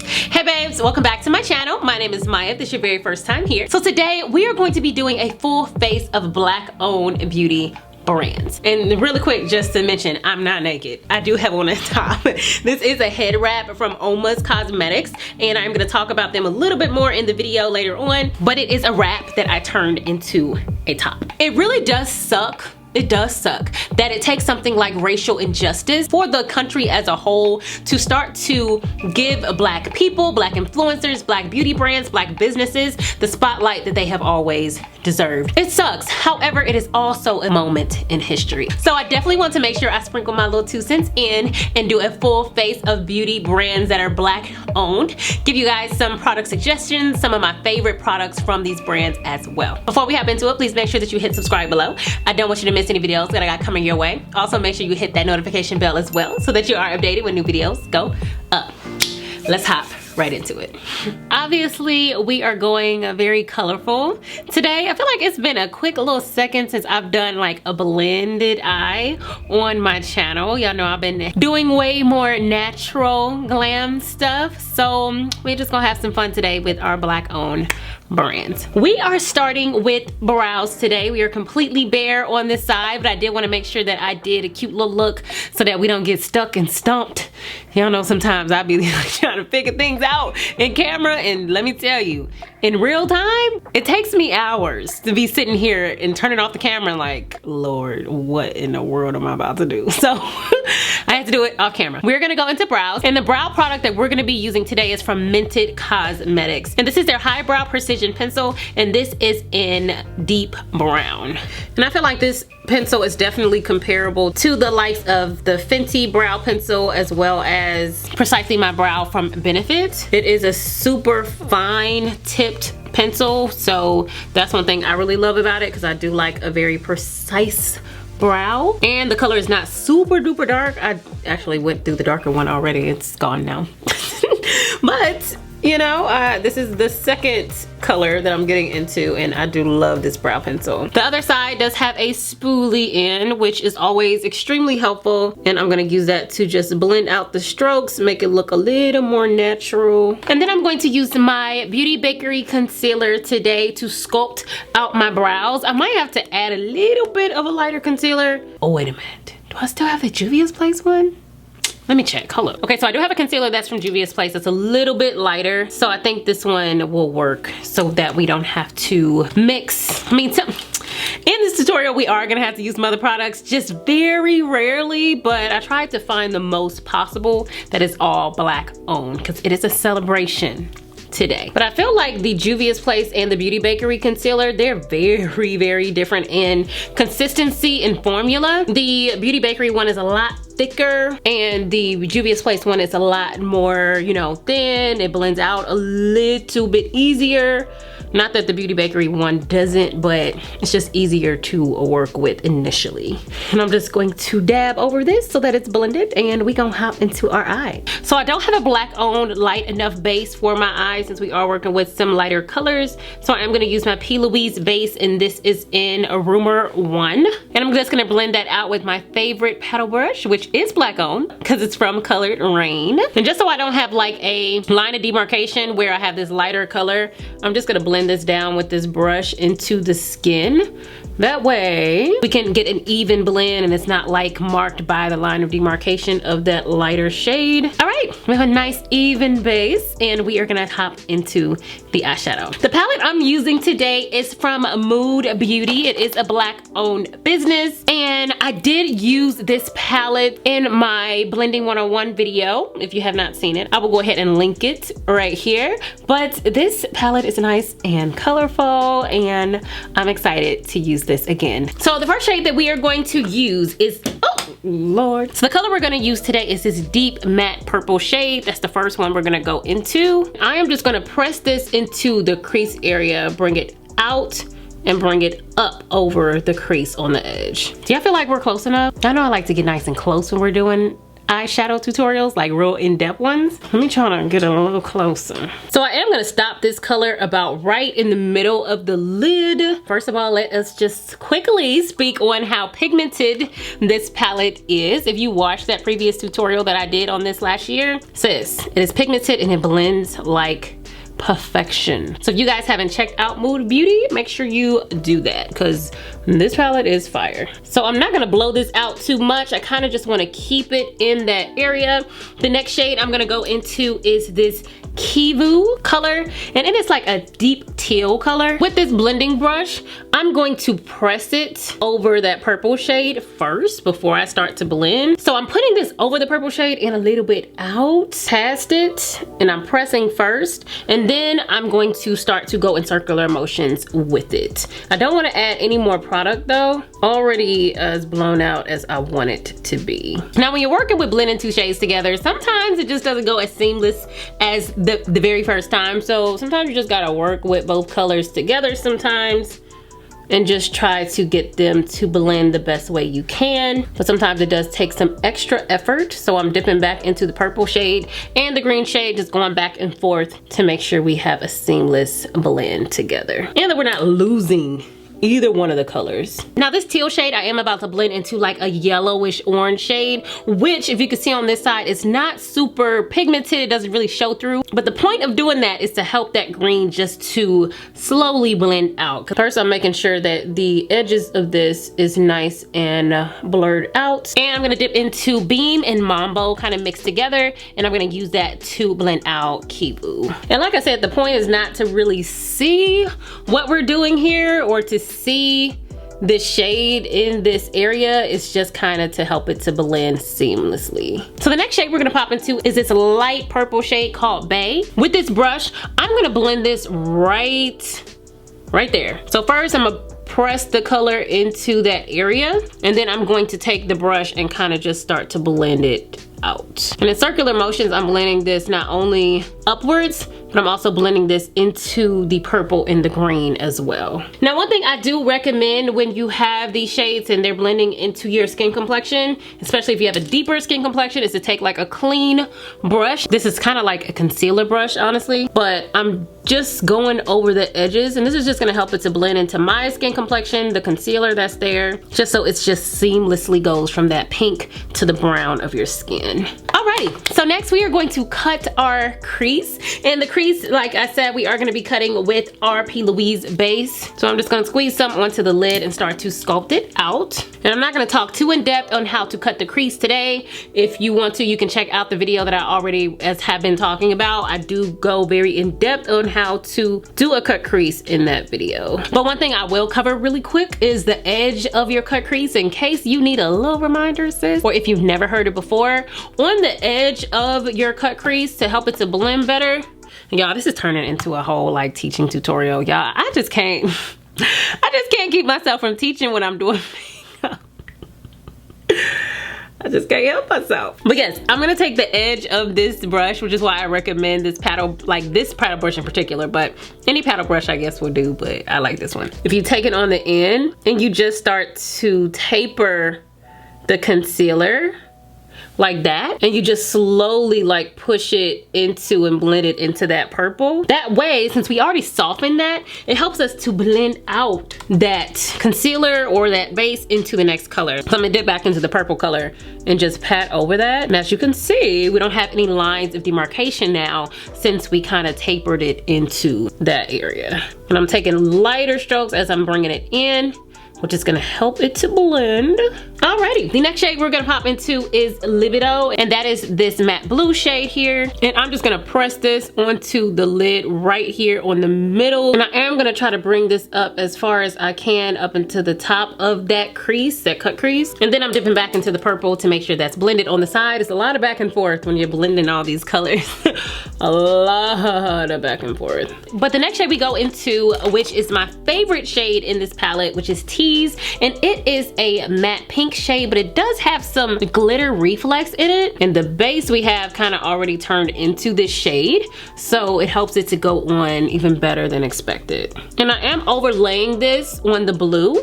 Hey babes, welcome back to my channel. My name is Maya, if this is your very first time here. So today we are going to be doing a full face of black owned beauty brands. And really quick, just to mention, I'm not naked. I do have on a top. This is a head wrap from OMI Cosmetics, and I'm gonna talk about them a little bit more in the video later on, but it is a wrap that I turned into a top. It really does suck. It does suck that it takes something like racial injustice for the country as a whole to start to give black people, black influencers, black beauty brands, black businesses the spotlight that they have always deserved. It sucks. However, it is also a moment in history. So I definitely want to make sure I sprinkle my little 2 cents in and do a full face of beauty brands that are black owned. Give you guys some product suggestions, some of my favorite products from these brands as well. Before we hop into it, please make sure that you hit subscribe below. I don't want you to miss any videos that I got coming your way. Also make sure you hit that notification bell as well so that you are updated when new videos go up. Let's hop right into it. Obviously, we are going very colorful today. I feel like it's been a quick little second since I've done like a blended eye on my channel. Y'all know I've been doing way more natural glam stuff. So we're just gonna have some fun today with our black owned brands. We are starting with brows today. We are completely bare on this side, but I did want to make sure that I did a cute little look so that we don't get stuck and stumped. Y'all know sometimes I be like trying to figure things out in camera, and let me tell you, in real time, it takes me hours to be sitting here and turning off the camera and like, Lord, what in the world am I about to do? So I had to do it off camera. We're gonna go into brows, and the brow product that we're gonna be using today is from Mented Cosmetics, and this is their Highbrow Precision Pencil, and this is in deep brown. And I feel like this pencil is definitely comparable to the likes of the Fenty brow pencil as well as Precisely My Brow from Benefit. It is a super fine tipped pencil, so that's one thing I really love about it, because I do like a very precise brow. And the color is not super duper dark. I actually went through the darker one already. It's gone now. But you know, this is the second color that I'm getting into, and I do love this brow pencil. The other side does have a spoolie in, which is always extremely helpful, and I'm gonna use that to just blend out the strokes, make it look a little more natural. And then I'm going to use my Beauty Bakerie concealer today to sculpt out my brows. I might have to add a little bit of a lighter concealer. Oh, wait a minute. Do I still have the Juvia's Place one? Let me check, hold up. Okay, so I do have a concealer that's from Juvia's Place. It's a little bit lighter, so I think this one will work so that we don't have to mix. I mean, in this tutorial, we are gonna have to use some other products, just very rarely, but I tried to find the most possible that is all black owned, because it is a celebration today. But I feel like the Juvia's Place and the Beauty Bakerie concealer, they're very, very different in consistency and formula. The Beauty Bakerie one is a lot thicker, and the Juvia's Place one is a lot more, you know, thin. It blends out a little bit easier. Not that the Beauty Bakerie one doesn't, but it's just easier to work with initially. And I'm just going to dab over this so that it's blended, and we gonna hop into our eye. So I don't have a black owned light enough base for my eye since we are working with some lighter colors. So I am gonna use my P. Louise base, and this is in a Rumor 1. And I'm just gonna blend that out with my favorite paddle brush, which is black owned because it's from Colored Raine. And just so I don't have like a line of demarcation where I have this lighter color, I'm just gonna blend this down with this brush into the skin. That way we can get an even blend and it's not like marked by the line of demarcation of that lighter shade. All right, we have a nice even base, and we are gonna hop into the eyeshadow. The palette I'm using today is from Mood Beauty. It is a black owned business, and I did use this palette in my Blending 101 video. If you have not seen it, I will go ahead and link it right here. But this palette is nice and colorful, and I'm excited to use this again. So the first shade that we are going to use is, oh Lord. So the color we're gonna use today is this deep matte purple shade. That's the first one we're gonna go into. I am just gonna press this into the crease area, bring it out, and bring it up over the crease on the edge. Do y'all feel like we're close enough? I know I like to get nice and close when we're doing eyeshadow tutorials, like real in-depth ones. Let me try to get a little closer. So I am gonna stop this color about right in the middle of the lid. First of all, let us just quickly speak on how pigmented this palette is. If you watched that previous tutorial that I did on this last year, sis, it is pigmented and it blends like perfection. So if you guys haven't checked out Mood Beauty, make sure you do that because this palette is fire. So I'm not gonna blow this out too much. I kind of just want to keep it in that area. The next shade I'm gonna go into is this Kivu color, and it is like a deep teal color. With this blending brush, I'm going to press it over that purple shade first before I start to blend. So I'm putting this over the purple shade and a little bit out past it, and I'm pressing first, and then I'm going to start to go in circular motions with it. I don't want to add any more product though. Already as blown out as I want it to be. Now when you're working with blending two shades together, sometimes it just doesn't go as seamless as the very first time. So sometimes you just gotta work with both colors together sometimes and just try to get them to blend the best way you can. But sometimes it does take some extra effort. So I'm dipping back into the purple shade and the green shade, just going back and forth to make sure we have a seamless blend together and that we're not losing either one of the colors. Now this teal shade I am about to blend into like a yellowish orange shade, which if you can see on this side, it's not super pigmented, it doesn't really show through. But the point of doing that is to help that green just to slowly blend out. First I'm making sure that the edges of this is nice and blurred out. And I'm gonna dip into Beam and Mambo kind of mixed together, and I'm gonna use that to blend out Kivu. And like I said, the point is not to really see what we're doing here or to see the shade in this area. It's just kind of to help it to blend seamlessly. So the next shade we're gonna pop into is this light purple shade called Bay. With this brush, I'm gonna blend this right there. So first I'm gonna press the color into that area, and then I'm going to take the brush and kind of just start to blend it out. And in circular motions, I'm blending this not only upwards, but I'm also blending this into the purple and the green as well. Now, one thing I do recommend when you have these shades and they're blending into your skin complexion, especially if you have a deeper skin complexion, is to take like a clean brush. This is kind of like a concealer brush, honestly, but I'm just going over the edges, and this is just gonna help it to blend into my skin complexion, the concealer that's there, just so it's just seamlessly goes from that pink to the brown of your skin. Alrighty, so next we are going to cut our crease, and the crease, like I said, we are gonna be cutting with our P. Louise base. So I'm just gonna squeeze some onto the lid and start to sculpt it out. And I'm not gonna talk too in depth on how to cut the crease today. If you want to, you can check out the video that I already have been talking about. I do go very in depth on how to do a cut crease in that video. But one thing I will cover really quick is the edge of your cut crease, in case you need a little reminder, sis, or if you've never heard it before. On the edge of your cut crease to help it to blend better. Y'all, this is turning into a whole like teaching tutorial. Y'all, I just can't keep myself from teaching when I'm doing makeup. I just can't help myself. But yes, I'm gonna take the edge of this brush, which is why I recommend this paddle, like this paddle brush in particular, but any paddle brush I guess will do, but I like this one. If you take it on the end and you just start to taper the concealer like that, and you just slowly like push it into and blend it into that purple. That way, since we already softened that, it helps us to blend out that concealer or that base into the next color. So I'm gonna dip back into the purple color and just pat over that. And as you can see, we don't have any lines of demarcation now since we kind of tapered it into that area. And I'm taking lighter strokes as I'm bringing it in, which is gonna help it to blend. Alrighty, the next shade we're gonna pop into is Libido, and that is this matte blue shade here. And I'm just gonna press this onto the lid right here on the middle. And I am gonna try to bring this up as far as I can up into the top of that crease, that cut crease. And then I'm dipping back into the purple to make sure that's blended on the side. It's a lot of back and forth when you're blending all these colors. A lot of back and forth. But the next shade we go into, which is my favorite shade in this palette, which is Tease, and it is a matte pink shade, but it does have some glitter reflex in it, and the base we have kind of already turned into this shade, so it helps it to go on even better than expected. And I am overlaying this on the blue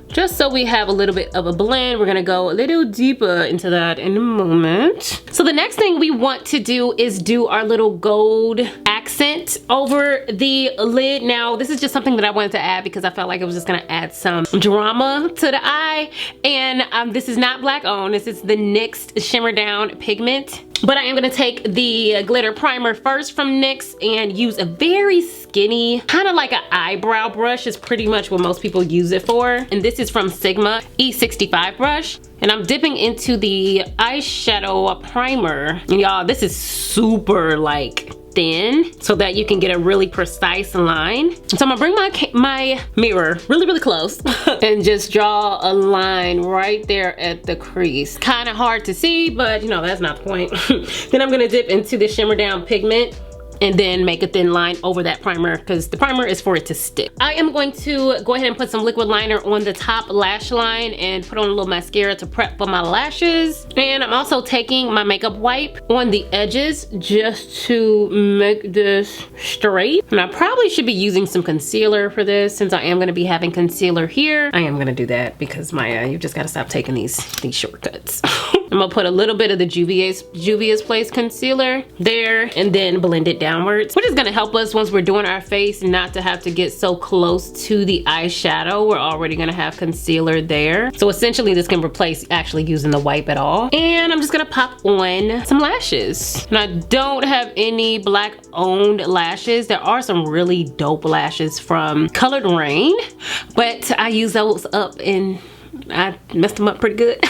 just so we have a little bit of a blend. We're gonna go a little deeper into that in a moment. So the next thing we want to do is do our little gold accent over the lid. Now, this is just something that I wanted to add because I felt like it was just gonna add some drama to the eye. And this is not black owned. This is the NYX Shimmer Down Pigment. But I am gonna take the glitter primer first from NYX and use a very skinny, kind of like an eyebrow brush is pretty much what most people use it for. And this is from Sigma E65 brush. And I'm dipping into the eyeshadow primer. And y'all, this is super like thin so that you can get a really precise line. So I'm gonna bring my mirror really close and just draw a line right there at the crease. Kind of hard to see, but you know, that's not the point. Then I'm gonna dip into the Shimmer Down pigment and then make a thin line over that primer because the primer is for it to stick. I am going to go ahead and put some liquid liner on the top lash line and put on a little mascara to prep for my lashes. And I'm also taking my makeup wipe on the edges just to make this straight. And I probably should be using some concealer for this since I am gonna be having concealer here. I am gonna do that because you just gotta stop taking these shortcuts. I'm gonna put a little bit of the Juvia's Place concealer there and then blend it downwards, which is gonna help us once we're doing our face not to have to get so close to the eyeshadow. We're already gonna have concealer there. So essentially this can replace actually using the wipe at all. And I'm just gonna pop on some lashes. And I don't have any black owned lashes. There are some really dope lashes from Colored Raine, but I use those up and I messed them up pretty good.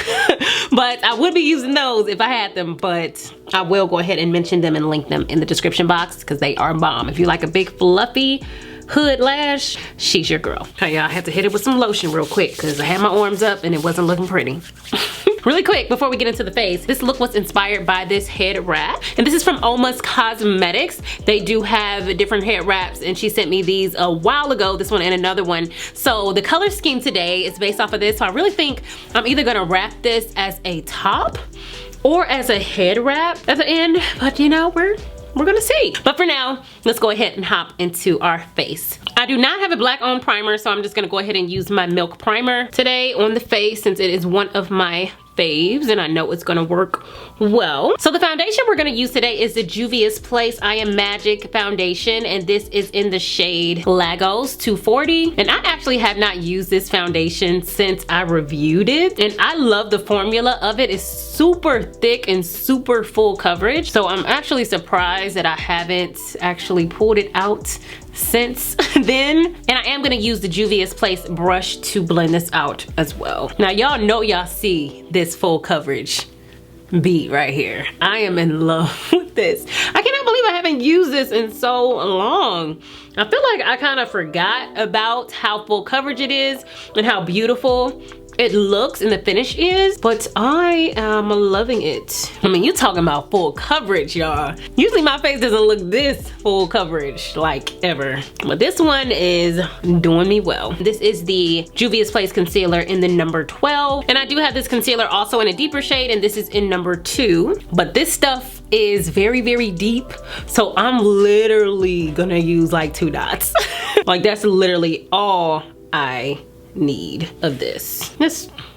But I would be using those if I had them, but I will go ahead and mention them and link them in the description box because they are bomb. If you like a big fluffy hood lash, she's your girl. Hey y'all, I had to hit it with some lotion real quick because I had my arms up and it wasn't looking pretty. Really quick, before we get into the face, this look was inspired by this head wrap. And this is from OMI Cosmetics. They do have different head wraps and she sent me these a while ago, this one and another one. So the color scheme today is based off of this. So I really think I'm either gonna wrap this as a top or as a head wrap at the end. But you know, we're gonna see. But for now, let's go ahead and hop into our face. I do not have a black owned primer, so I'm just gonna go ahead and use my Milk Primer today on the face since it is one of my faves and I know it's gonna work well. So the foundation we're gonna use today is the Juvia's Place I Am Magic foundation, and this is in the shade Lagos 240. And I actually have not used this foundation since I reviewed it, and I love the formula of it. It's super thick and super full coverage, so I'm actually surprised that I haven't actually pulled it out since then. And I am gonna use the Juvia's Place brush to blend this out as well. Now y'all know y'all see this full coverage beat right here. I am in love with this. I cannot believe I haven't used this in so long. I feel like I kind of forgot about how full coverage it is and how beautiful it looks and the finish is, but I am loving it. I mean, you talking about full coverage, y'all. Usually my face doesn't look this full coverage like ever, but this one is doing me well. This is the Juvia's Place concealer in the number 12, and I do have this concealer also in a deeper shade, and this is in number 2, but this stuff is very deep, so I'm literally gonna use like 2 dots. Like that's literally all I need of this.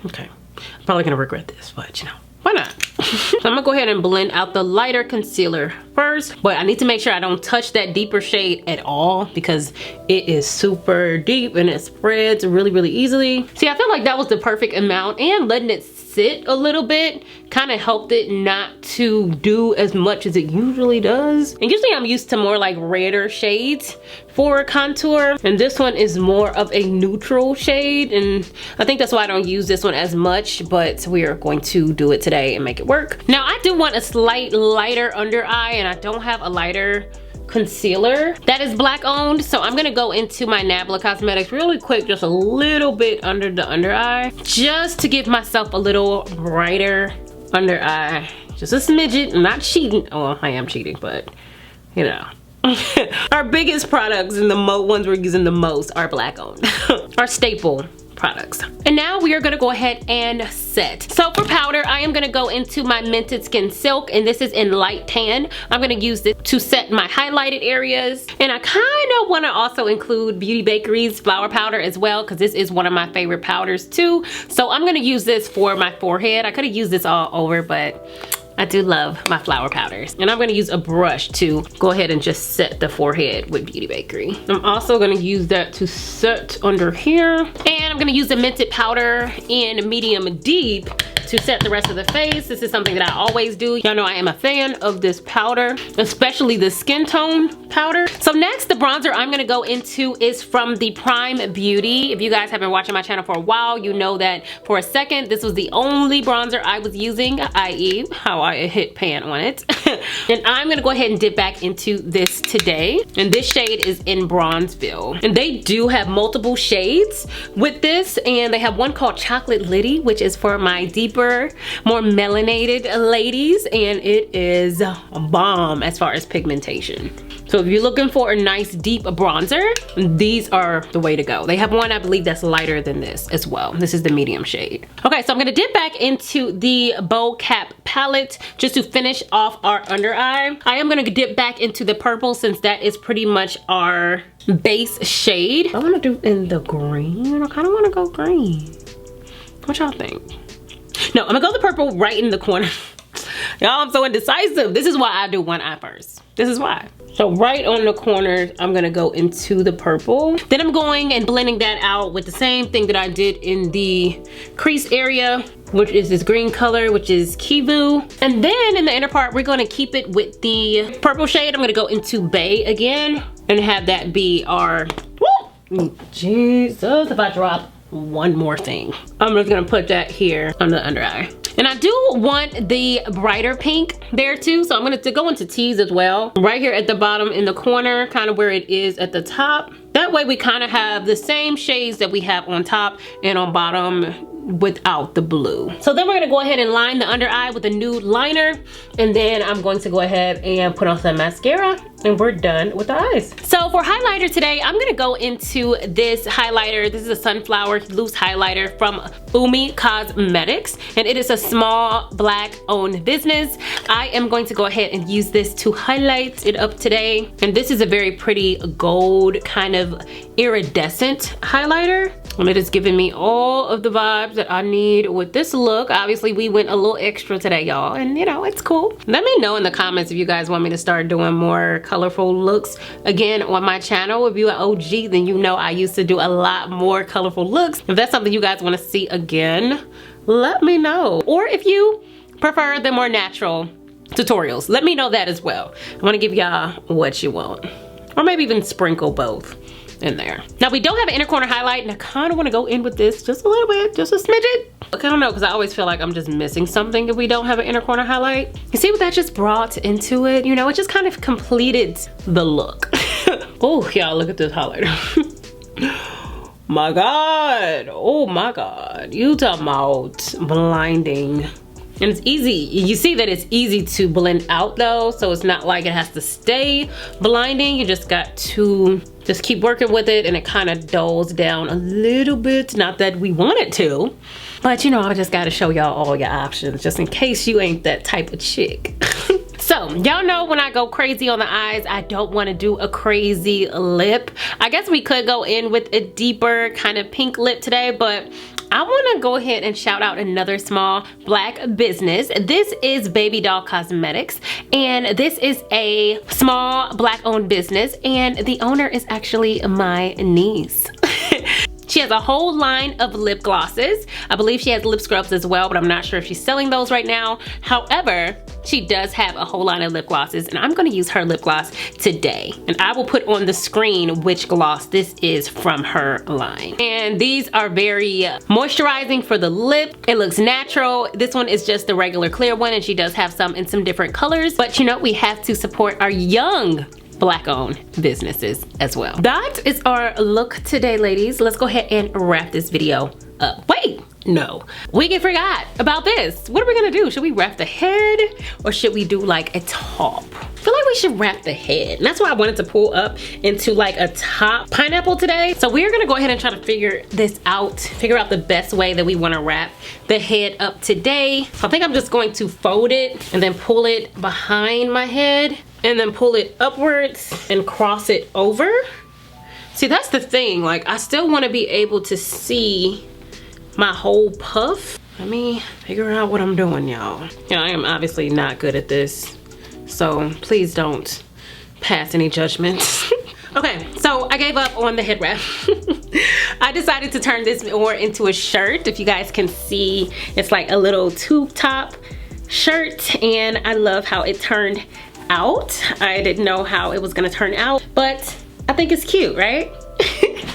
Okay, I'm probably gonna regret this, but you know, why not? So I'm gonna go ahead and blend out the lighter concealer first, but I need to make sure I don't touch that deeper shade at all because it is super deep and it spreads really easily. See, I feel like that was the perfect amount, and letting it sit a little bit kind of helped it not to do as much as it usually does. And usually I'm used to more like redder shades for contour, and this one is more of a neutral shade, and I think that's why I don't use this one as much, but we are going to do it today and make it work. Now I do want a slight lighter under eye, and I don't have a lighter concealer that is black owned, so I'm gonna go into my Nabla Cosmetics really quick, just a little bit under the under eye, just to give myself a little brighter under eye, just a smidget. I'm not cheating. Oh, I am cheating, but you know. Our biggest products and the ones we're using the most are black owned. Our staple products. And now we are gonna go ahead and set. So for powder, I am gonna go into my Mented Skin Silk, and this is in light tan. I'm gonna use this to set my highlighted areas. And I kind of wanna also include Beauty Bakeries flower powder as well, because this is one of my favorite powders too. So I'm gonna use this for my forehead. I could have used this all over, but I do love my flower powders. And I'm gonna use a brush to go ahead and just set the forehead with Beauty Bakery. I'm also gonna use that to set under here. And I'm gonna use the Mented powder in medium deep to set the rest of the face. This is something that I always do. Y'all know I am a fan of this powder, especially the skin tone powder. So next, the bronzer I'm gonna go into is from the Prime Beauty. If you guys have been watching my channel for a while, you know that for a second, this was the only bronzer I was using, i.e. how I hit pan on it. And I'm gonna go ahead and dip back into this today. And this shade is in Bronzeville. And they do have multiple shades with this. And they have one called Chocolate Liddy, which is for my deeper, more melanated ladies. And it is a bomb as far as pigmentation. So if you're looking for a nice deep bronzer, these are the way to go. They have one, I believe, that's lighter than this as well. This is the medium shade. Okay, so I'm gonna dip back into the Bo-Kaap palette just to finish off our under eye. I am gonna dip back into the purple since that is pretty much our base shade. I wanna do in the green. I kinda wanna go green. What y'all think? No, I'm gonna go the purple right in the corner. Y'all, I'm so indecisive. This is why I do one eye first. This is why. So right on the corners, I'm gonna go into the purple. Then I'm going and blending that out with the same thing that I did in the crease area, which is this green color, which is Kivu. And then in the inner part, we're gonna keep it with the purple shade. I'm gonna go into Bay again and have that be our, woo! Jesus, if I drop one more thing. I'm just gonna put that here on the under eye. And I do want the brighter pink there too, so I'm gonna go into tees as well. Right here at the bottom in the corner, kind of where it is at the top. That way we kind of have the same shades that we have on top and on bottom without the blue. So then we're gonna go ahead and line the under eye with a nude liner, and then I'm going to go ahead and put on some mascara, and we're done with the eyes. So for highlighter today, I'm gonna go into this highlighter. This is a Sunflower loose highlighter from OMI Cosmetics, and it is a small black owned business. I am going to go ahead and use this to highlight it up today. And this is a very pretty gold kind of iridescent highlighter. And it is giving me all of the vibes that I need with this look. Obviously, we went a little extra today, y'all, and you know, it's cool. Let me know in the comments if you guys want me to start doing more colorful looks again on my channel. If you're an OG, then you know I used to do a lot more colorful looks. If that's something you guys want to see again, let me know. Or if you prefer the more natural tutorials, let me know that as well. I want to give y'all what you want. Or maybe even sprinkle both in there. Now we don't have an inner corner highlight, and I kind of want to go in with this just a little bit, just a smidget. I don't know, because I always feel like I'm just missing something if we don't have an inner corner highlight. You see what that just brought into it? You know, it just kind of completed the look. Oh, y'all, look at this highlighter. My God, oh my God. You talking about blinding. And it's easy, you see that it's easy to blend out though, so it's not like it has to stay blinding. You just got to just keep working with it, and it kind of dulls down a little bit. Not that we want it to, but you know, I just gotta show y'all all your options just in case you ain't that type of chick. So y'all know when I go crazy on the eyes, I don't want to do a crazy lip. I guess we could go in with a deeper kind of pink lip today, but I want to go ahead and shout out another small black business. This is Baby Doll Cosmetics, and this is a small black owned business, and the owner is actually my niece. She has a whole line of lip glosses. I believe she has lip scrubs as well, but I'm not sure if she's selling those right now. However, she does have a whole line of lip glosses, and I'm gonna use her lip gloss today. And I will put on the screen which gloss this is from her line. And these are very moisturizing for the lip. It looks natural. This one is just the regular clear one, and she does have some in some different colors. But you know, we have to support our young black owned businesses as well. That is our look today, ladies. Let's go ahead and wrap this video up. Wait, no, we forgot about this. What are we gonna do? Should we wrap the head, or should we do like a top? feel like we should wrap the head. And that's why I wanted to pull up into like a top pineapple today. So we're gonna go ahead and try to figure this out, figure out the best way that we wanna wrap the head up today. So I think I'm just going to fold it and then pull it behind my head and then pull it upwards and cross it over. See, that's the thing, like I still wanna be able to see my whole puff. Let me figure out what I'm doing, y'all. You know, I am obviously not good at this, so please don't pass any judgments. Okay, so I gave up on the head wrap. I decided to turn this more into a shirt. If you guys can see, it's like a little tube top shirt, and I love how it turned out. I didn't know how it was gonna turn out, but I think it's cute, right?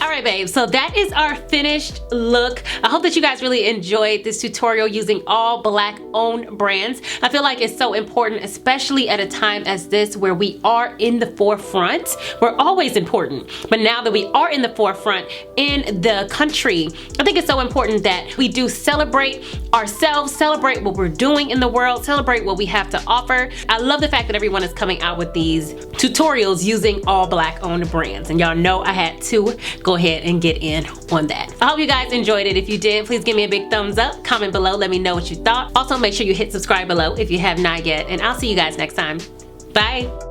All right, babe, so that is our finished look. I hope that you guys really enjoyed this tutorial using all Black owned brands. I feel like it's so important, especially at a time as this where we are in the forefront. We're always important, but now that we are in the forefront in the country, I think it's so important that we do celebrate ourselves, celebrate what we're doing in the world, celebrate what we have to offer. I love the fact that everyone is coming out with these tutorials using all Black owned brands, and y'all know I had to go ahead and get in on that. I hope you guys enjoyed it. If you did, please give me a big thumbs up, comment below, let me know what you thought. Also, make sure you hit subscribe below if you have not yet, and I'll see you guys next time. Bye.